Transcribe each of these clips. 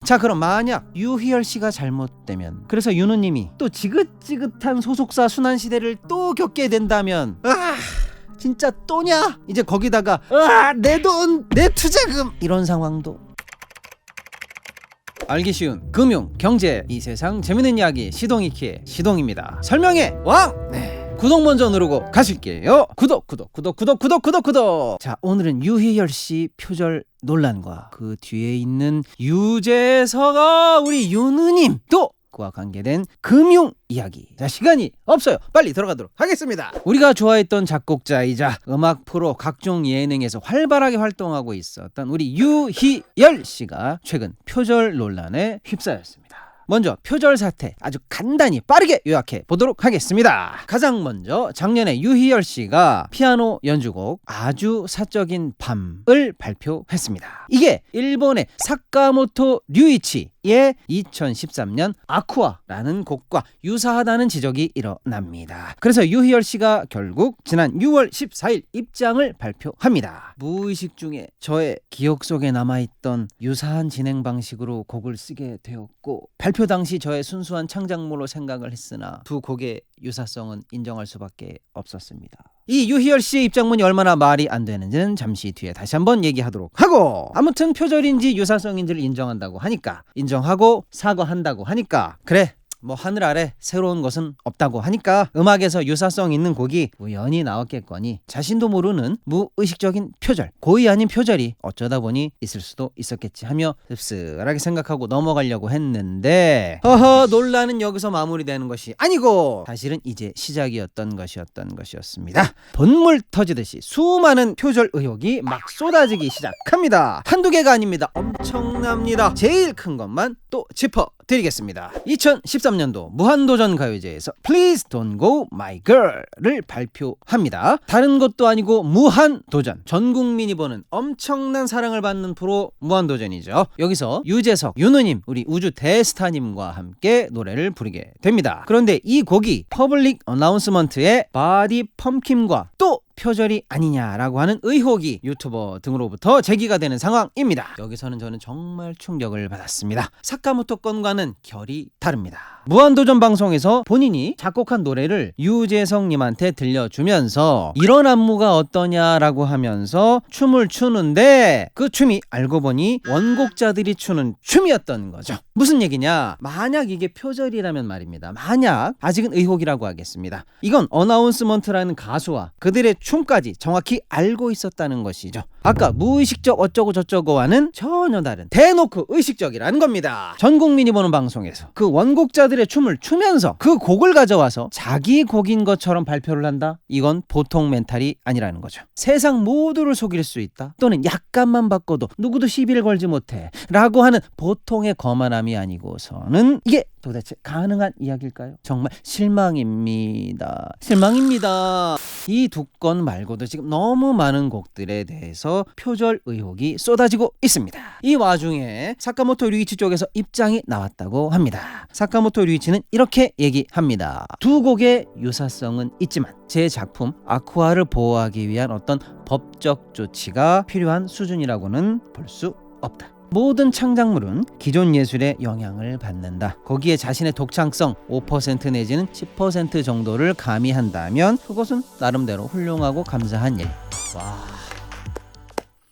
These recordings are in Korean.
자, 그럼 만약 유희열 씨가 잘못되면, 그래서 윤우님이 또 지긋지긋한 소속사 순환시대를 또 겪게 된다면, 진짜 또냐? 이제 거기다가 내 돈, 내 투자금, 이런 상황도. 알기 쉬운 금융, 경제, 이 세상 재밌는 이야기 시동이키의 시동입니다. 설명의 왕! 구독 먼저 누르고 가실게요. 구독. 자, 오늘은 유희열 씨 표절 논란과 그 뒤에 있는 유재석아 우리 윤우님, 또 그와 관계된 금융 이야기. 자, 시간이 없어요. 빨리 들어가도록 하겠습니다. 우리가 좋아했던 작곡자이자 음악 프로 각종 예능에서 활발하게 활동하고 있었던 우리 유희열 씨가 최근 표절 논란에 휩싸였습니다. 먼저 표절 사태 아주 간단히 빠르게 요약해 보도록 하겠습니다. 가장 먼저 작년에 유희열 씨가 피아노 연주곡 아주 사적인 밤을 발표했습니다. 이게 일본의 사카모토 류이치의 2013년 아쿠아라는 곡과 유사하다는 지적이 일어납니다. 그래서 유희열 씨가 결국 지난 6월 14일 입장을 발표합니다. 무의식 중에 저의 기억 속에 남아있던 유사한 진행 방식으로 곡을 쓰게 되었고, 발표 당시 저의 순수한 창작물로 생각을 했으나 두 곡의 유사성은 인정할 수밖에 없었습니다. 이 유희열 씨의 입장문이 얼마나 말이 안 되는지는 잠시 뒤에 다시 한번 얘기하도록 하고, 아무튼 표절인지 유사성인지를 인정한다고 하니까, 인정하고 사과한다고 하니까, 그래 뭐 하늘 아래 새로운 것은 없다고 하니까 음악에서 유사성 있는 곡이 우연히 나왔겠거니 자신도 모르는 무의식적인 표절, 고의 아닌 표절이 어쩌다 보니 있을 수도 있었겠지 하며 씁쓸하게 생각하고 넘어가려고 했는데, 논란은 여기서 마무리되는 것이 아니고 사실은 이제 시작이었던 것이었습니다. 본물 터지듯이 수많은 표절 의혹이 막 쏟아지기 시작합니다. 한두 개가 아닙니다. 엄청납니다. 제일 큰 것만 또 짚어드리겠습니다. 2013년도 무한도전 가요제에서 Please Don't Go My Girl을 발표합니다. 다른 것도 아니고 무한도전, 전 국민이 보는 엄청난 사랑을 받는 프로 무한도전이죠. 여기서 유재석, 윤우님, 우리 우주 대스타님과 함께 노래를 부르게 됩니다. 그런데 이 곡이 퍼블릭 어나운스먼트의 바디 펌킴과 또 표절이 아니냐라고 하는 의혹이 유튜버 등으로부터 제기가 되는 상황입니다. 여기서는 저는 정말 충격을 받았습니다. 사카모토 건과는 결이 다릅니다. 무한도전 방송에서 본인이 작곡한 노래를 유재석님한테 들려주면서 이런 안무가 어떠냐라고 하면서 춤을 추는데, 그 춤이 알고 보니 원곡자들이 추는 춤이었던 거죠. 무슨 얘기냐? 만약 이게 표절이라면 말입니다. 만약, 아직은 의혹이라고 하겠습니다. 이건 어나운스먼트라는 가수와 그들의 춤까지 정확히 알고 있었다는 것이죠. 아까 무의식적 어쩌고 저쩌고와는 전혀 다른 대놓고 의식적이라는 겁니다. 전 국민이 보는 방송에서 그 원곡자들의 춤을 추면서 그 곡을 가져와서 자기 곡인 것처럼 발표를 한다? 이건 보통 멘탈이 아니라는 거죠. 세상 모두를 속일 수 있다? 또는 약간만 바꿔도 누구도 시비를 걸지 못해 라고 하는 보통의 거만함이 아니고서는 이게 도대체 가능한 이야기일까요? 정말 실망입니다. 이 두 건 말고도 지금 너무 많은 곡들에 대해서 표절 의혹이 쏟아지고 있습니다. 이 와중에 사카모토 류이치 쪽에서 입장이 나왔다고 합니다. 사카모토 류이치는 이렇게 얘기합니다. 두 곡의 유사성은 있지만 제 작품 아쿠아를 보호하기 위한 어떤 법적 조치가 필요한 수준이라고는 볼 수 없다. 모든 창작물은 기존 예술의 영향을 받는다. 거기에 자신의 독창성 5% 내지는 10% 정도를 가미한다면 그것은 나름대로 훌륭하고 감사한 일. 와,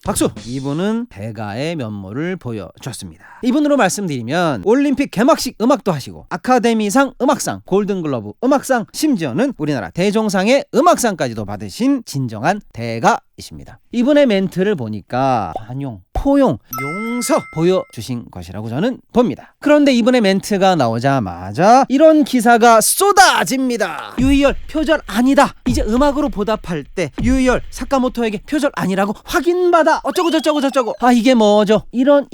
박수! 이분은 대가의 면모를 보여줬습니다. 이분으로 말씀드리면 올림픽 개막식 음악도 하시고 아카데미상 음악상, 골든글러브 음악상, 심지어는 우리나라 대종상의 음악상까지도 받으신 진정한 대가이십니다. 이분의 멘트를 보니까 관용, 포용, 용서 보여주신 것이라고 저는 봅니다. 그런데 이번에 멘트가 나오자마자 이런 기사가 쏟아집니다. 유희열 표절 아니다. 이제 음악으로 보답할 때 유희열 사카모토에게 표절 아니라고 확인받아. 어쩌고 저쩌고. 아, 이게 뭐죠? 이런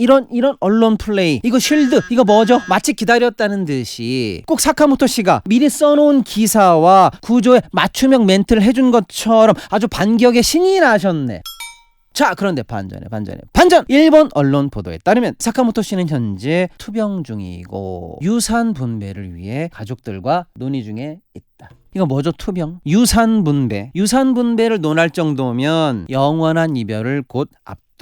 언론 플레이, 이거 쉴드, 이거 뭐죠? 마치 기다렸다는 듯이 꼭 사카모토 씨가 미리 써놓은 기사와 구조에 맞춤형 멘트를 해준 것처럼 아주 반격에 신이 나셨네. 자, 그런데 반전. 일본 언론 보도에 따르면 사카모토 씨는 현재 투병 중이고 유산 분배를 위해 가족들과 논의 중에 있다. 이거 뭐죠? 투병? 유산 분배를 논할 정도면 영원한 이별을 곧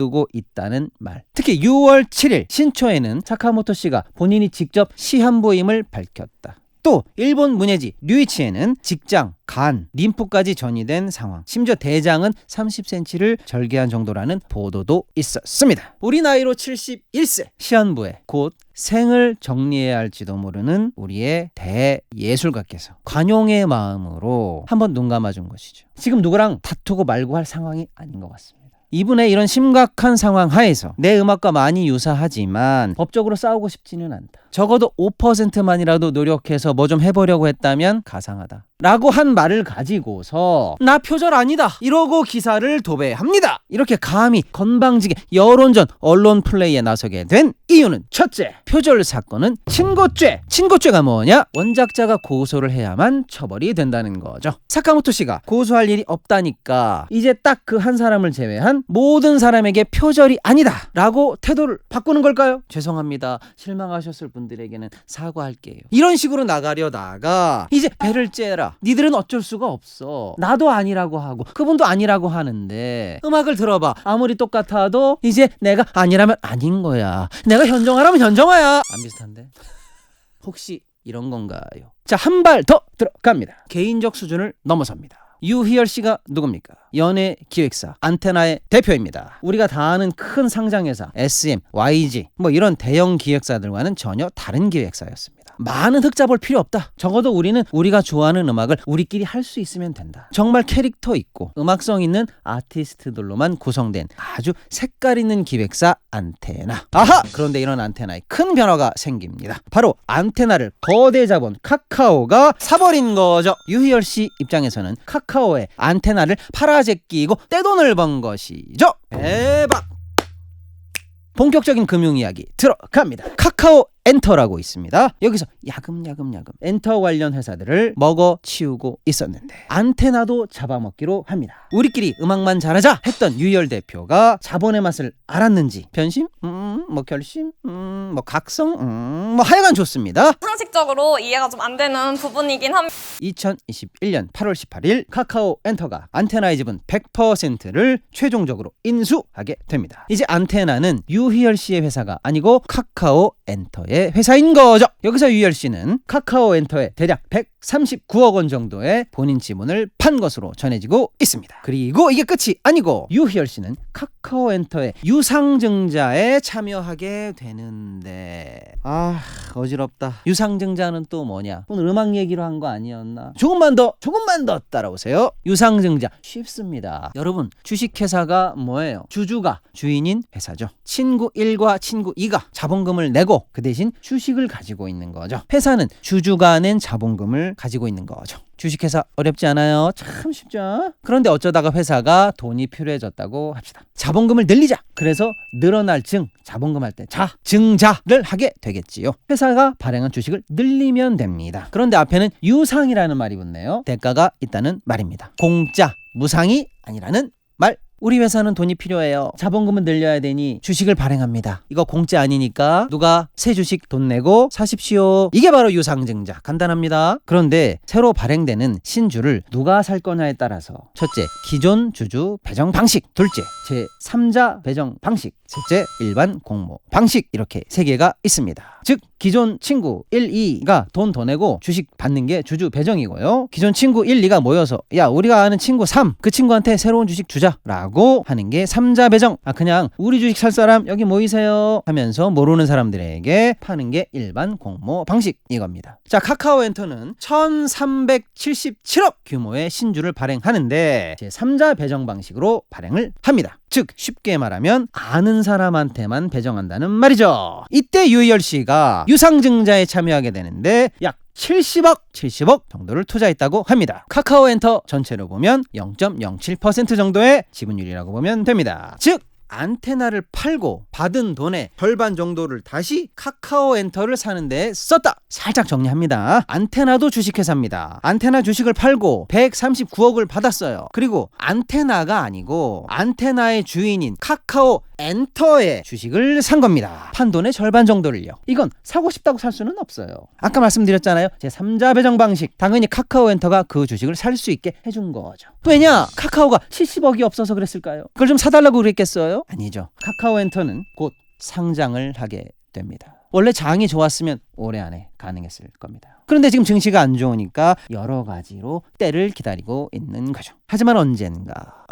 앞두고 있다는 말. 특히 6월 7일 신초에는 사카모토 씨가 본인이 직접 시한부임을 밝혔다. 또 일본 문예지 류이치에는 직장, 간, 림프까지 전이된 상황. 심지어 대장은 30cm를 절개한 정도라는 보도도 있었습니다. 우리 나이로 71세 시한부에 곧 생을 정리해야 할지도 모르는 우리의 대예술가께서 관용의 마음으로 한번 눈 감아준 것이죠. 지금 누구랑 다투고 말고 할 상황이 아닌 것 같습니다. 이분의 이런 심각한 상황 하에서 내 음악과 많이 유사하지만 법적으로 싸우고 싶지는 않다. 적어도 5%만이라도 노력해서 뭐 좀 해보려고 했다면 가상하다 라고 한 말을 가지고서 나 표절 아니다 이러고 기사를 도배합니다. 이렇게 감히 건방지게 여론전 언론 플레이에 나서게 된 이유는 첫째, 표절 사건은 친고죄. 친고죄가 뭐냐? 원작자가 고소를 해야만 처벌이 된다는 거죠. 사카모토 씨가 고소할 일이 없다니까 이제 딱 그 한 사람을 제외한 모든 사람에게 표절이 아니다 라고 태도를 바꾸는 걸까요? 죄송합니다. 실망하셨을 분들에게는 사과할게요. 이런 식으로 나가려다가 이제 배를 째라. 니들은 어쩔 수가 없어. 나도 아니라고 하고 그분도 아니라고 하는데 음악을 들어봐. 아무리 똑같아도 이제 내가 아니라면 아닌 거야. 내가 현정아라면 현정아야. 안 비슷한데? 혹시 이런 건가요? 자, 한 발 더 들어갑니다. 개인적 수준을 넘어섭니다. 유희열 씨가 누굽니까? 연예 기획사 안테나의 대표입니다. 우리가 다 아는 큰 상장회사 SM, YG 뭐 이런 대형 기획사들과는 전혀 다른 기획사였습니다. 많은 흑자 볼 필요 없다. 적어도 우리는 우리가 좋아하는 음악을 우리끼리 할 수 있으면 된다. 정말 캐릭터 있고 음악성 있는 아티스트들로만 구성된 아주 색깔 있는 기획사 안테나. 아하! 그런데 이런 안테나에 큰 변화가 생깁니다. 바로 안테나를 거대 자본 카카오가 사버린 거죠. 유희열 씨 입장에서는 카카오에 안테나를 팔아제끼고 떼돈을 번 것이죠. 대박! 본격적인 금융 이야기 들어갑니다. 카카오 엔터라고 있습니다. 여기서 야금야금 엔터 관련 회사들을 먹어치우고 있었는데 안테나도 잡아먹기로 합니다. 우리끼리 음악만 잘하자 했던 유희열 대표가 자본의 맛을 알았는지 변심? 뭐 결심? 뭐 각성? 뭐 하여간 좋습니다. 상식적으로 이해가 좀 안 되는 부분이긴 합니다. 2021년 8월 18일 카카오 엔터가 안테나의 지분 100%를 최종적으로 인수하게 됩니다. 이제 안테나는 유희열 씨의 회사가 아니고 카카오 엔터의 회사인 거죠. 여기서 유희열 씨는 카카오 엔터에 대략 139억 원 정도의 본인 지분을 판 것으로 전해지고 있습니다. 그리고 이게 끝이 아니고 유희열 씨는 카카오 엔터의 유상증자에 참여하게 되는데 어지럽다. 유상증자는 또 뭐냐? 오늘 음악 얘기로 한 거 아니었나? 조금만 더 따라오세요. 유상증자 쉽습니다. 여러분, 주식회사가 뭐예요? 주주가 주인인 회사죠. 친구 1과 친구 2가 자본금을 내고 그 대신 주식을 가지고 있는 거죠. 회사는 주주가 낸 자본금을 가지고 있는 거죠. 주식회사 어렵지 않아요? 참 쉽죠? 그런데 어쩌다가 회사가 돈이 필요해졌다고 합시다. 자본금을 늘리자. 그래서 늘어날 자본금 할 때 증자를 하게 되겠지요. 회사가 발행한 주식을 늘리면 됩니다. 그런데 앞에는 유상이라는 말이 붙네요. 대가가 있다는 말입니다. 공짜, 무상이 아니라는 말. 우리 회사는 돈이 필요해요. 자본금은 늘려야 되니 주식을 발행합니다. 이거 공짜 아니니까 누가 새 주식 돈 내고 사십시오. 이게 바로 유상증자. 간단합니다. 그런데 새로 발행되는 신주를 누가 살 거냐에 따라서 첫째, 기존 주주 배정 방식. 둘째, 제3자 배정 방식. 셋째, 일반 공모 방식. 이렇게 세 개가 있습니다. 즉 기존 친구 1, 2가 돈 더 내고 주식 받는 게 주주 배정이고요. 기존 친구 1, 2가 모여서 야 우리가 아는 친구 3, 그 친구한테 새로운 주식 주자라고 하는 게 3자 배정. 그냥 우리 주식 살 사람 여기 모이세요 하면서 모르는 사람들에게 파는 게 일반 공모 방식 이겁니다. 자, 카카오 엔터는 1377억 규모의 신주를 발행하는데 제3자 배정 방식으로 발행을 합니다. 즉 쉽게 말하면 아는 사람한테만 배정한다는 말이죠. 이때 유희열 씨가 유상증자에 참여하게 되는데 약 70억 정도를 투자했다고 합니다. 카카오 엔터 전체로 보면 0.07% 정도의 지분율이라고 보면 됩니다. 즉 안테나를 팔고 받은 돈의 절반 정도를 다시 카카오 엔터를 사는 데 썼다. 살짝 정리합니다. 안테나도 주식회사입니다. 안테나 주식을 팔고 139억을 받았어요. 그리고 안테나가 아니고 안테나의 주인인 카카오 엔터의 주식을 산 겁니다. 판 돈의 절반 정도를요. 이건 사고 싶다고 살 수는 없어요. 아까 말씀드렸잖아요. 제3자 배정 방식. 당연히 카카오 엔터가 그 주식을 살 수 있게 해준 거죠. 왜냐? 카카오가 70억이 없어서 그랬을까요? 그걸 좀 사달라고 그랬겠어요? 될까요? 아니죠. 카카오엔터는 곧 상장을 하게 됩니다. 원래 장이 좋았으면 올해 안에 가능했을 겁니다. 그런데 지금 증시가 안 좋으니까 여러 가지로 때를 기다리고 있는 거죠. 하지만 언젠가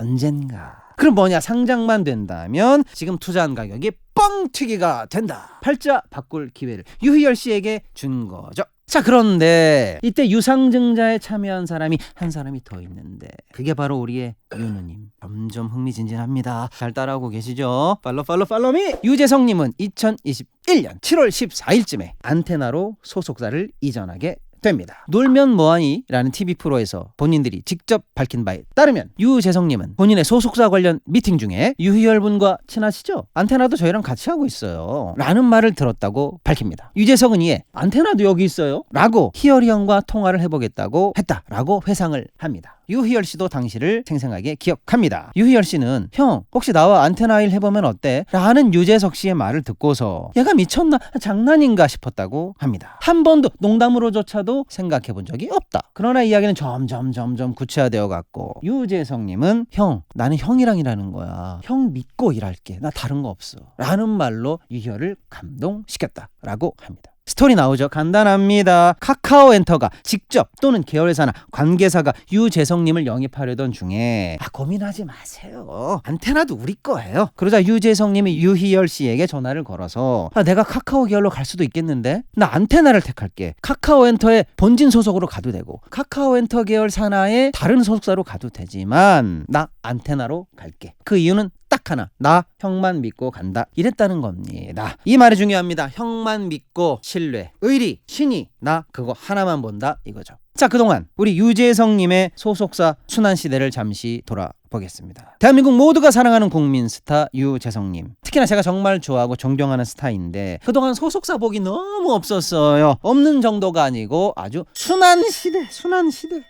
그럼 뭐냐, 상장만 된다면 지금 투자한 가격이 뻥튀기가 된다. 팔자 바꿀 기회를 유희열 씨에게 준 거죠. 자, 그런데 이때 유상증자에 참여한 사람이 한 사람이 더 있는데 그게 바로 우리의 윤우님. 점점 흥미진진합니다. 잘 따라오고 계시죠? 팔로미. 유재성님은 2021년 7월 14일쯤에 안테나로 소속사를 이전하게 됩니다. 놀면 뭐하니? 라는 TV 프로에서 본인들이 직접 밝힌 바에 따르면 유재성님은 본인의 소속사 관련 미팅 중에 유희열 분과 친하시죠? 안테나도 저희랑 같이 하고 있어요 라는 말을 들었다고 밝힙니다. 유재석은 이에 안테나도 여기 있어요? 라고 희열이 형과 통화를 해보겠다고 했다라고 회상을 합니다. 유희열 씨도 당시를 생생하게 기억합니다. 유희열 씨는 형 혹시 나와 안테나 일 해보면 어때? 라는 유재석 씨의 말을 듣고서 얘가 미쳤나? 장난인가 싶었다고 합니다. 한 번도 농담으로조차도 생각해 본 적이 없다. 그러나 이야기는 점점 구체화되어 갔고 유재석님은 형 나는 형이랑 일하는 거야. 형 믿고 일할게. 나 다른 거 없어. 라는 말로 유희열을 감동시켰다라고 합니다. 스토리 나오죠. 간단합니다. 카카오엔터가 직접 또는 계열사나 관계사가 유재성님을 영입하려던 중에 고민하지 마세요. 안테나도 우리 거예요. 그러자 유재성님이 유희열 씨에게 전화를 걸어서 내가 카카오 계열로 갈 수도 있겠는데 나 안테나를 택할게. 카카오엔터의 본진 소속으로 가도 되고 카카오엔터 계열 산하의 다른 소속사로 가도 되지만 나 안테나로 갈게. 그 이유는 딱 하나. 나 형만 믿고 간다. 이랬다는 겁니다. 이 말이 중요합니다. 형만 믿고 신뢰, 의리, 신의 나 그거 하나만 본다 이거죠. 자, 그동안 우리 유재성님의 소속사 순환시대를 잠시 돌아보겠습니다. 대한민국 모두가 사랑하는 국민 스타 유재성님. 특히나 제가 정말 좋아하고 존경하는 스타인데 그동안 소속사 복이 너무 없었어요. 없는 정도가 아니고 아주 순환시대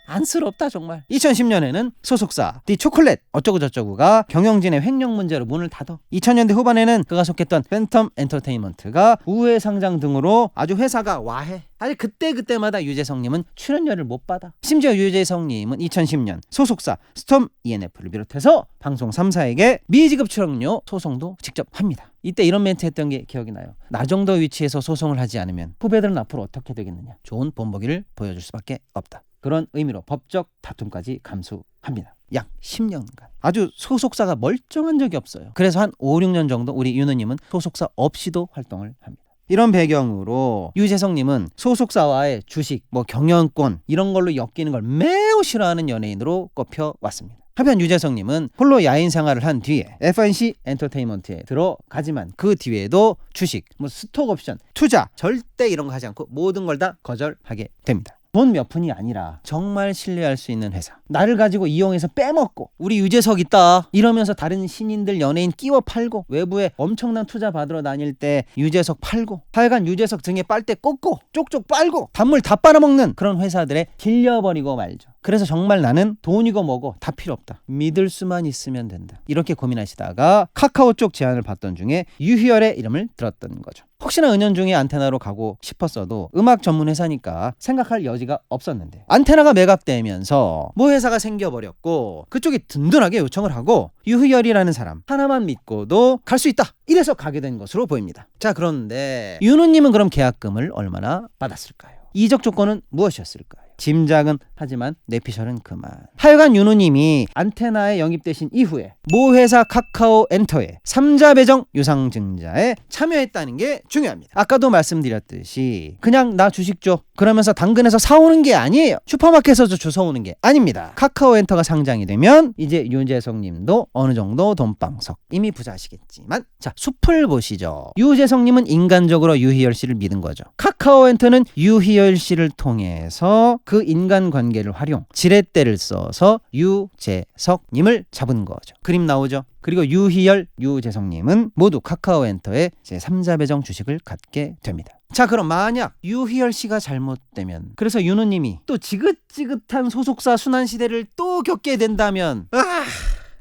안쓰럽다 정말. 2010년에는 소속사 디 초콜릿 어쩌고저쩌고가 경영진의 횡령 문제로 문을 닫아 2000년대 후반에는 그가 속했던 팬텀 엔터테인먼트가 우회 상장 등으로 아주 회사가 와해. 아니 그때마다 유재성님은 출연료를 못 받아. 심지어 유재성님은 2010년 소속사 스톰 ENF를 비롯해서 방송 3사에게 미지급 출연료 소송도 직접 합니다. 이때 이런 멘트 했던 게 기억이 나요. 나 정도 위치에서 소송을 하지 않으면 후배들은 앞으로 어떻게 되겠느냐. 좋은 본보기를 보여줄 수밖에 없다. 그런 의미로 법적 다툼까지 감수합니다. 약 10년간 아주 소속사가 멀쩡한 적이 없어요. 그래서 한 5, 6년 정도 우리 윤우님은 소속사 없이도 활동을 합니다. 이런 배경으로 유재성님은 소속사와의 주식, 경영권 이런 걸로 엮이는 걸 매우 싫어하는 연예인으로 꼽혀왔습니다. 한편 유재성님은 홀로 야인 생활을 한 뒤에 FNC 엔터테인먼트에 들어가지만 그 뒤에도 주식, 스톡옵션, 투자 절대 이런 거 하지 않고 모든 걸 다 거절하게 됩니다. 돈 몇 푼이 아니라 정말 신뢰할 수 있는 회사. 나를 가지고 이용해서 빼먹고 우리 유재석 있다 이러면서 다른 신인들 연예인 끼워 팔고 외부에 엄청난 투자 받으러 다닐 때 유재석 팔고 하여간 유재석 등에 빨대 꽂고 쪽쪽 빨고 단물 다 빨아먹는 그런 회사들에 길려버리고 말죠. 그래서 정말 나는 돈이고 뭐고 다 필요 없다. 믿을 수만 있으면 된다. 이렇게 고민하시다가 카카오 쪽 제안을 받던 중에 유희열의 이름을 들었던 거죠. 혹시나 은연중에 안테나로 가고 싶었어도 음악 전문 회사니까 생각할 여지가 없었는데 안테나가 매각되면서 모 회사가 생겨버렸고 그쪽이 든든하게 요청을 하고 유희열이라는 사람 하나만 믿고도 갈 수 있다. 이래서 가게 된 것으로 보입니다. 자, 그런데 윤우님은 그럼 계약금을 얼마나 받았을까요? 이적 조건은 무엇이었을까요? 짐작은 하지만 내피셜은 그만. 하여간 윤우님이 안테나에 영입되신 이후에 모 회사 카카오엔터의 3자 배정 유상증자에 참여했다는 게 중요합니다. 아까도 말씀드렸듯이 그냥 나 주식 줘 그러면서 당근에서 사오는 게 아니에요. 슈퍼마켓에서 주워오는 게 아닙니다. 카카오엔터가 상장이 되면 이제 유재성님도 어느 정도 돈방석 이미 부자시겠지만 자, 숲을 보시죠. 유재성님은 인간적으로 유희열 씨를 믿은 거죠. 카카오엔터는 유희열 씨를 통해서 그 인간관계를 활용 지렛대를 써서 유재석님을 잡은 거죠. 그림 나오죠. 그리고 유희열, 유재석님은 모두 카카오엔터의 제3자 배정 주식을 갖게 됩니다. 자, 그럼 만약 유희열 씨가 잘못되면 그래서 윤우님이 또 지긋지긋한 소속사 순환시대를 또 겪게 된다면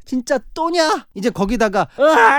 진짜 또냐? 이제 거기다가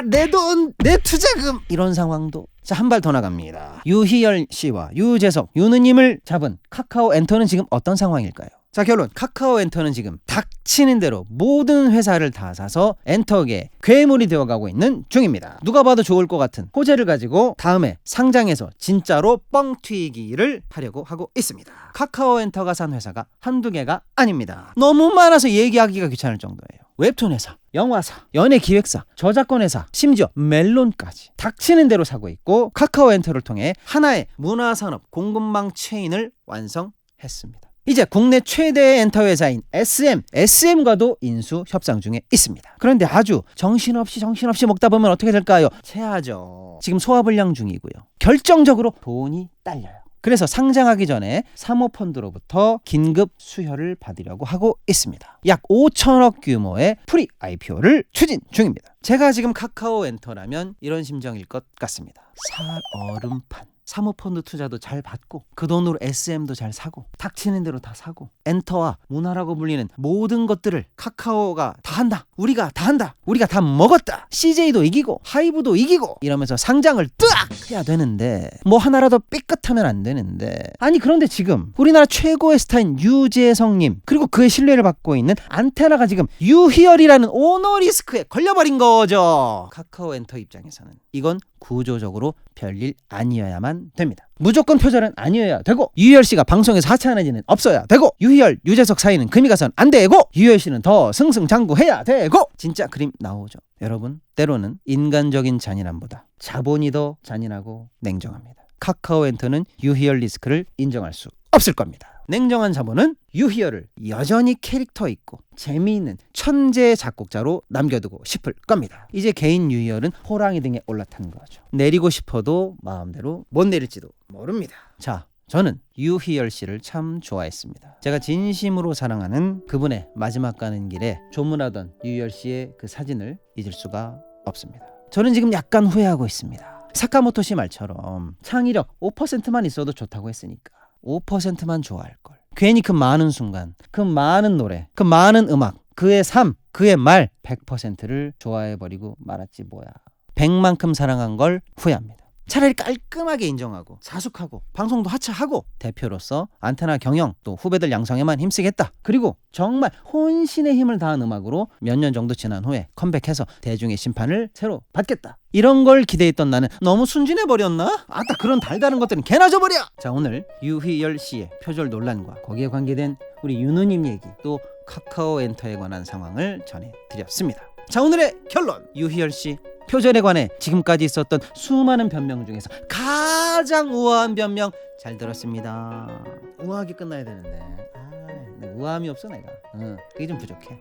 내 돈, 내 투자금 이런 상황도 자, 한 발 더 나갑니다. 유희열 씨와 유재석, 윤우님을 잡은 카카오엔터는 지금 어떤 상황일까요? 자, 결론. 카카오 엔터는 지금 닥치는 대로 모든 회사를 다 사서 엔터계 괴물이 되어가고 있는 중입니다. 누가 봐도 좋을 것 같은 호재를 가지고 다음에 상장해서 진짜로 뻥 튀기기를 하려고 하고 있습니다. 카카오 엔터가 산 회사가 한두 개가 아닙니다. 너무 많아서 얘기하기가 귀찮을 정도예요. 웹툰 회사, 영화사, 연예기획사, 저작권 회사, 심지어 멜론까지 닥치는 대로 사고 있고, 카카오 엔터를 통해 하나의 문화산업 공급망 체인을 완성했습니다. 이제 국내 최대의 엔터 회사인 SM과도 인수 협상 중에 있습니다. 그런데 아주 정신없이 먹다 보면 어떻게 될까요? 체하죠. 지금 소화불량 중이고요. 결정적으로 돈이 딸려요. 그래서 상장하기 전에 사모펀드로부터 긴급 수혈을 받으려고 하고 있습니다. 약 5천억 규모의 프리 IPO를 추진 중입니다. 제가 지금 카카오 엔터라면 이런 심정일 것 같습니다. 살 얼음판. 사모펀드 투자도 잘 받고 그 돈으로 SM도 잘 사고 닥치는 대로 다 사고 엔터와 문화라고 불리는 모든 것들을 카카오가 다 한다. 우리가 다 한다. 우리가 다 먹었다. CJ도 이기고 하이브도 이기고 이러면서 상장을 뜨악 해야 되는데 뭐 하나라도 삐끗하면 안 되는데, 아니 그런데 지금 우리나라 최고의 스타인 유재석님 그리고 그의 신뢰를 받고 있는 안테나가 지금 유희열이라는 오너리스크에 걸려버린 거죠. 카카오 엔터 입장에서는 이건 구조적으로 별일 아니어야만 됩니다. 무조건 표절은 아니어야 되고, 유희열 씨가 방송에서 하차하는 일은 없어야 되고, 유희열, 유재석 사이는 금이 가선 안 되고, 유희열 씨는 더 승승장구해야 되고, 진짜 그림 나오죠. 여러분, 때로는 인간적인 잔인함보다 자본이 더 잔인하고 냉정합니다. 카카오 엔터는 유희열 리스크를 인정할 수 없을 겁니다. 냉정한 자본은 유희열을 여전히 캐릭터 있고 재미있는 천재 작곡자로 남겨두고 싶을 겁니다. 이제 개인 유희열은 호랑이 등에 올라탄 거죠. 내리고 싶어도 마음대로 못 내릴지도 모릅니다. 자, 저는 유희열 씨를 참 좋아했습니다. 제가 진심으로 사랑하는 그분의 마지막 가는 길에 조문하던 유희열 씨의 그 사진을 잊을 수가 없습니다. 저는 지금 약간 후회하고 있습니다. 사카모토 씨 말처럼 창의력 5%만 있어도 좋다고 했으니까 5%만 좋아할 걸. 괜히 그 많은 순간, 그 많은 노래, 그 많은 음악, 그의 삶, 그의 말 100%를 좋아해버리고 말았지 뭐야. 100만큼 사랑한 걸 후회합니다. 차라리 깔끔하게 인정하고 자숙하고 방송도 하차하고 대표로서 안테나 경영 또 후배들 양성에만 힘쓰겠다. 그리고 정말 혼신의 힘을 다한 음악으로 몇 년 정도 지난 후에 컴백해서 대중의 심판을 새로 받겠다. 이런 걸 기대했던 나는 너무 순진해버렸나? 아따, 그런 달달한 것들은 개나 줘버려! 자, 오늘 유희열 씨의 표절 논란과 거기에 관계된 우리 윤우님 얘기 또 카카오 엔터에 관한 상황을 전해드렸습니다. 자, 오늘의 결론. 유희열 씨 표절에 관해 지금까지 있었던 수많은 변명 중에서 가장 우아한 변명 잘 들었습니다. 우아하게 끝나야 되는데 우아함이 없어 내가. 그게 좀 부족해.